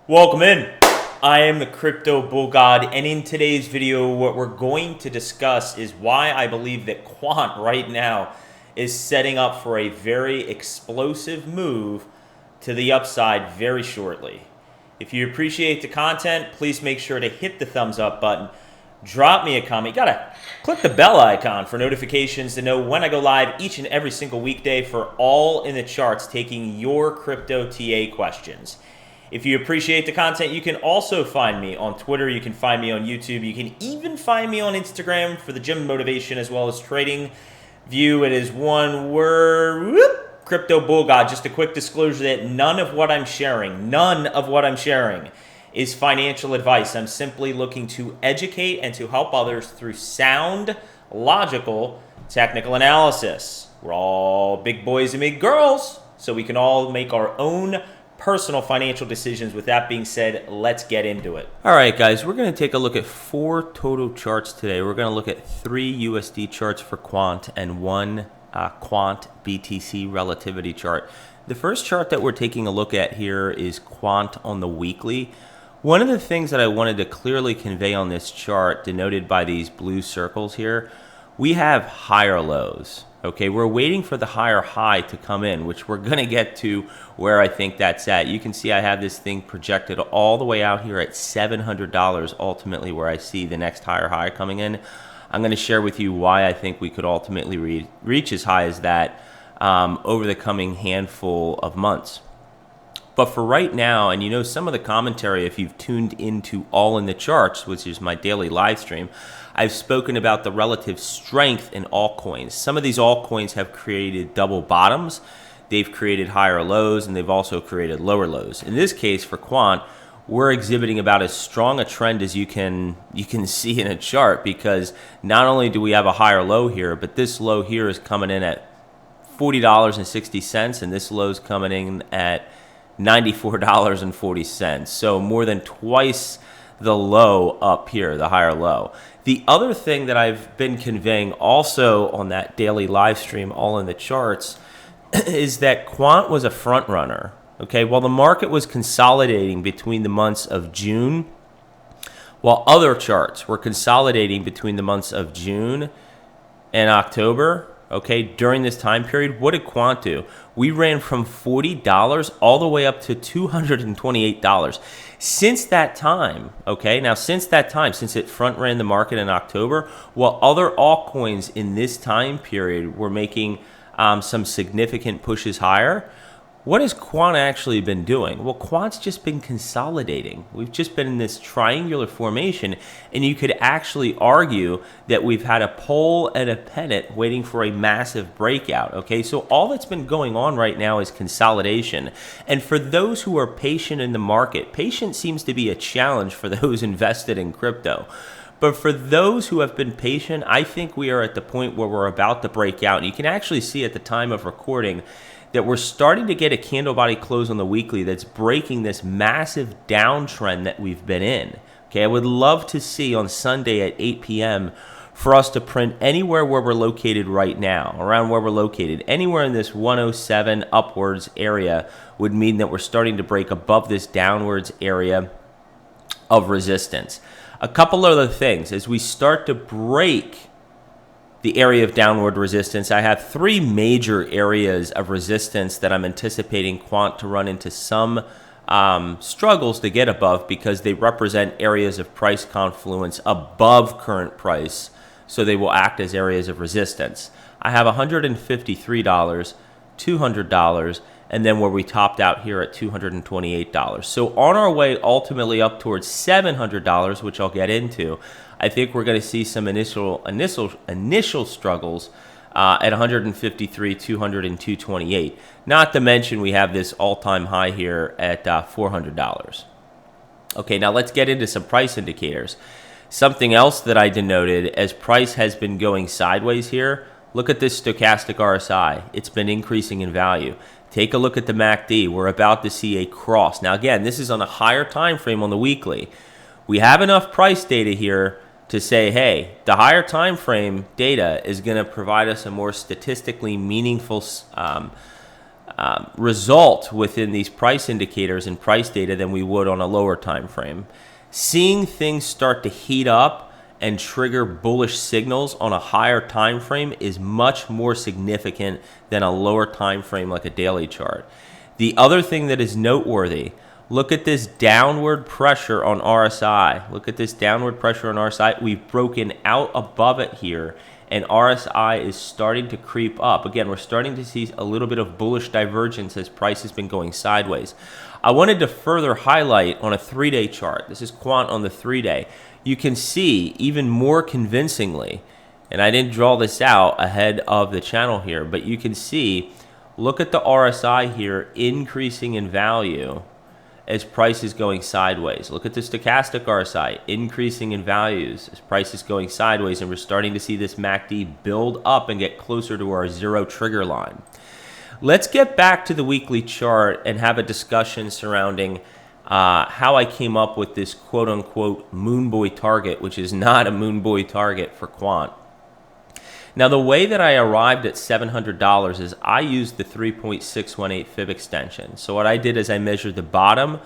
Welcome in. I am the CryptoBullGod, and in today's video, what we're going to discuss is why I believe that Quant right now is setting up for a very explosive move to the upside very shortly. If you appreciate the content, please make sure to hit the thumbs up button. Drop me a comment. You gotta click the bell icon for notifications to know when I go live each and every single weekday for All in the Charts, taking your crypto TA questions. If you appreciate the content, you can also find me on Twitter. You can find me on YouTube. You can even find me on Instagram for the gym motivation as well as Tradingview. It is one word, CryptoBullGod. Just a quick disclosure that none of what I'm sharing is financial advice. I'm simply looking to educate and to help others through sound, logical, technical analysis. We're all big boys and big girls, so we can all make our own personal financial decisions. With that being said, let's get into it. All right, guys, we're going to take a look at 4 total charts today. We're going to look at 3 USD charts for Quant and 1 Quant BTC relativity chart. The first chart that we're taking a look at here is Quant on the weekly. One of the things that I wanted to clearly convey on this chart, denoted by these blue circles here, we have higher lows. Okay, we're waiting for the higher high to come in, which we're going to get to where I think that's at. You can see I have this thing projected all the way out here at $700, ultimately where I see the next higher high coming in. I'm going to share with you why I think we could ultimately reach as high as that over the coming handful of months. But for right now, and you know some of the commentary, if you've tuned into All in the Charts, which is my daily live stream, I've spoken about the relative strength in altcoins. Some of these altcoins have created double bottoms, they've created higher lows, and they've also created lower lows. In this case, for Quant, we're exhibiting about as strong a trend as you can see in a chart, because not only do we have a higher low here, but this low here is coming in at $40.60, and this low is coming in at $94.40. So more than twice the low up here, the higher low. The other thing that I've been conveying also on that daily live stream, All in the Charts, is that Quant was a front runner. Okay, while the market was consolidating between the months of June, while other charts were consolidating between the months of June and October, okay, during this time period, what did Quant do? We ran from $40 all the way up to $228. Since that time, okay, now since it front ran the market in October, while other altcoins in this time period were making some significant pushes higher, what has Quant actually been doing? Well, Quant's just been consolidating. We've just been in this triangular formation, and you could actually argue that we've had a pole and a pennant waiting for a massive breakout, okay? So all that's been going on right now is consolidation. And for those who are patient in the market, patience seems to be a challenge for those invested in crypto. But for those who have been patient, I think we are at the point where we're about to break out. And you can actually see at the time of recording that we're starting to get a candle body close on the weekly that's breaking this massive downtrend that we've been in. Okay, I would love to see on Sunday at 8 p.m. for us to print anywhere where we're located right now, around where we're located. Anywhere in this 107 upwards area would mean that we're starting to break above this downwards area of resistance. A couple other things, as we start to break the area of downward resistance, I have 3 major areas of resistance that I'm anticipating Quant to run into some struggles to get above, because they represent areas of price confluence above current price, so they will act as areas of resistance. I have $153, $200, and then where we topped out here at $228. So on our way ultimately up towards $700, which I'll get into, I think we're going to see some initial struggles at 153, 200, and 228. Not to mention we have this all-time high here at $400. Okay, now let's get into some price indicators. Something else that I denoted as price has been going sideways here. Look at this stochastic RSI. It's been increasing in value. Take a look at the MACD. We're about to see a cross. Now again, this is on a higher time frame on the weekly. We have enough price data here to say, hey, the higher time frame data is going to provide us a more statistically meaningful result within these price indicators and price data than we would on a lower time frame. Seeing things start to heat up and trigger bullish signals on a higher time frame is much more significant than a lower time frame like a daily chart. The other thing that is noteworthy, look at this downward pressure on RSI. Look at this downward pressure on RSI. We've broken out above it here, and RSI is starting to creep up. Again, we're starting to see a little bit of bullish divergence as price has been going sideways. I wanted to further highlight on a 3-day chart. This is Quant on the 3-day. You can see even more convincingly, and I didn't draw this out ahead of the channel here, but you can see, look at the RSI here increasing in value as price is going sideways. Look at the stochastic RSI increasing in values as price is going sideways, and we're starting to see this MACD build up and get closer to our zero trigger line. Let's get back to the weekly chart and have a discussion surrounding how I came up with this quote-unquote moon boy target, which is not a moon boy target for Quant. Now, the way that I arrived at $700 is I used the 3.618 fib extension. So what I did is I measured the bottom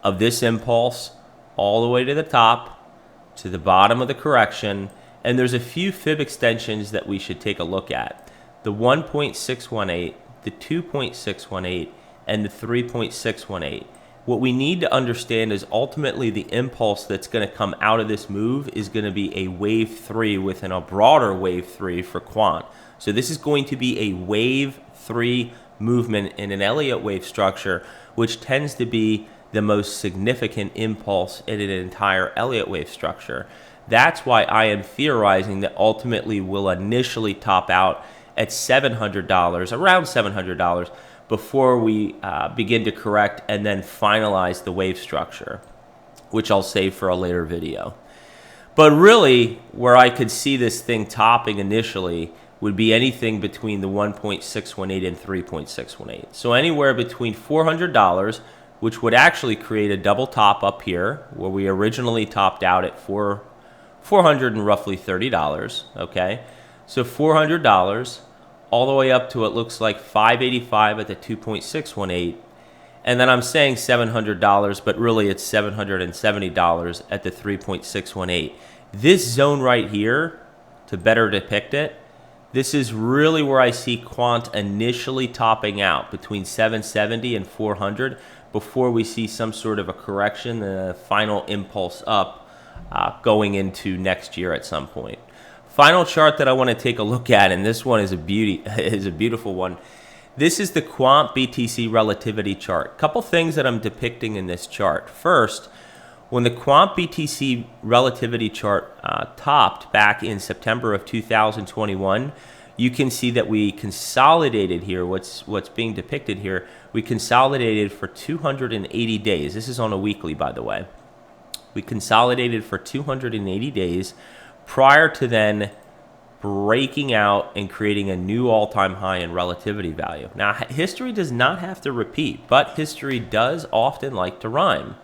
of this impulse all the way to the top, to the bottom of the correction, and there's a few fib extensions that we should take a look at. The 1.618, the 2.618, and the 3.618. What we need to understand is ultimately the impulse that's going to come out of this move is going to be a wave 3 within a broader wave 3 for Quant. So this is going to be a wave 3 movement in an Elliott wave structure, which tends to be the most significant impulse in an entire Elliott wave structure. That's why I am theorizing that ultimately we'll initially top out at $700, around $700, before we begin to correct and then finalize the wave structure, which I'll save for a later video. But really, where I could see this thing topping initially would be anything between the 1.618 and 3.618. So anywhere between $400, which would actually create a double top up here, where we originally topped out at $430, okay? So $400, all the way up to it looks like $585 at the 2.618, and then I'm saying $700, but really it's $770 at the 3.618. This zone right here, to better depict it, this is really where I see Quant initially topping out between 770 and 400 before we see some sort of a correction, the final impulse up going into next year at some point. Final chart that I want to take a look at, and this one is a beautiful one. This is the Quant BTC relativity chart. Couple things that I'm depicting in this chart. First, when the Quant BTC relativity chart topped back in September of 2021, you can see that we consolidated here. What's being depicted here, we consolidated for 280 days. This is on a weekly, by the way. We consolidated for 280 days prior to then breaking out and creating a new all-time high in relativity value. Now, history does not have to repeat, but history does often like to rhyme.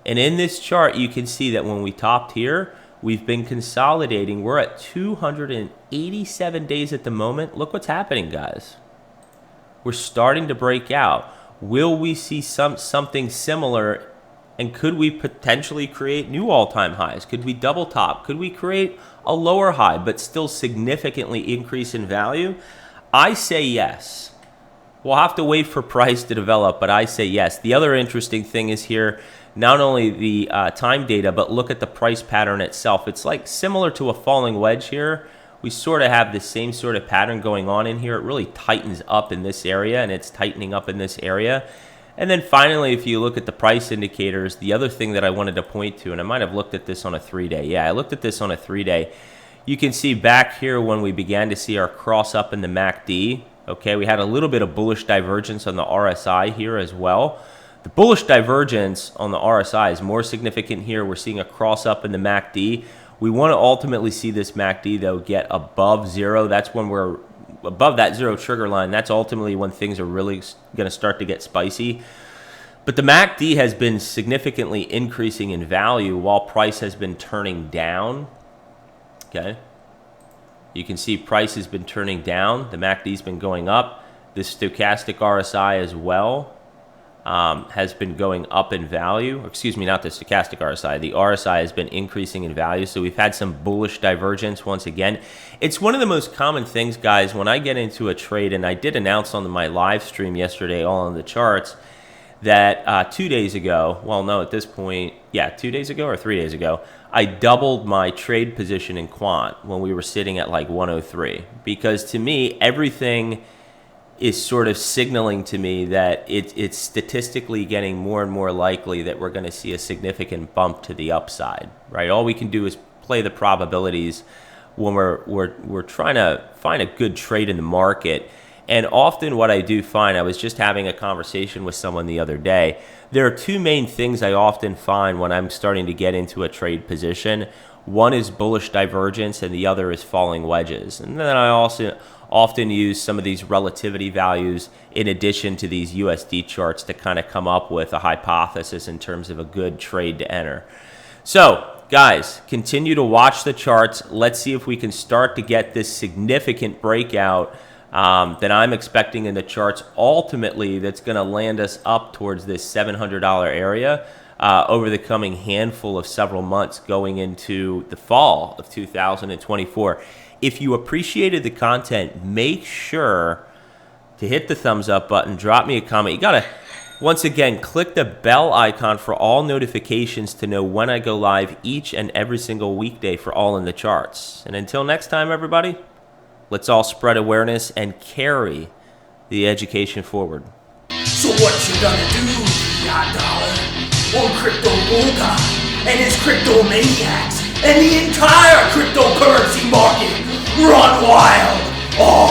And in this chart, you can see that when we topped here, we've been consolidating. We're at 287 days at the moment. Look what's happening, guys. We're starting to break out. Will we see something similar? And could we potentially create new all-time highs? Could we double top? Could we create a lower high but still significantly increase in value? I say yes. We'll have to wait for price to develop, but I say yes. The other interesting thing is here, not only the time data, but look at the price pattern itself. It's like similar to a falling wedge here. We sort of have the same sort of pattern going on in here. It really tightens up in this area, and it's tightening up in this area. And then finally, if you look at the price indicators, the other thing that I wanted to point to, and I might have looked at this on a 3-day. Yeah, I looked at this on a 3-day. You can see back here when we began to see our cross up in the MACD, okay, we had a little bit of bullish divergence on the RSI here as well. The bullish divergence on the RSI is more significant here. We're seeing a cross up in the MACD. We want to ultimately see this MACD, though, get above zero. That's when we're above that zero trigger line. That's ultimately when things are really going to start to get spicy. But the MACD has been significantly increasing in value while price has been turning down. Okay. You can see price has been turning down. The MACD's been going up. The stochastic RSI as well has been going up in value. Excuse me, not the stochastic RSI. The RSI has been increasing in value. So we've had some bullish divergence once again. It's one of the most common things, guys, when I get into a trade, and I did announce on my live stream yesterday, all on the charts, that 2 days ago, well, no, at this point, yeah, 2 days ago or 3 days ago, I doubled my trade position in Quant when we were sitting at like 103. Because to me, everything is sort of signaling to me that it's statistically getting more and more likely that we're going to see a significant bump to the upside, right? All we can do is play the probabilities when we're trying to find a good trade in the market. And often what I do find, I was just having a conversation with someone the other day, there are two main things I often find when I'm starting to get into a trade position. One is bullish divergence and the other is falling wedges. And then I also often use some of these relativity values in addition to these USD charts to kind of come up with a hypothesis in terms of a good trade to enter. So, guys, continue to watch the charts. Let's see if we can start to get this significant breakout that I'm expecting in the charts. Ultimately, that's going to land us up towards this $700 area over the coming handful of several months going into the fall of 2024. If you appreciated the content, make sure to hit the thumbs up button, drop me a comment. You got to, once again, click the bell icon for all notifications to know when I go live each and every single weekday for All in the Charts. And until next time, everybody, let's all spread awareness and carry the education forward. So what you gonna do, $5 on CryptoBullGod and his crypto maniacs and the entire cryptocurrency market? Run wild! Oh!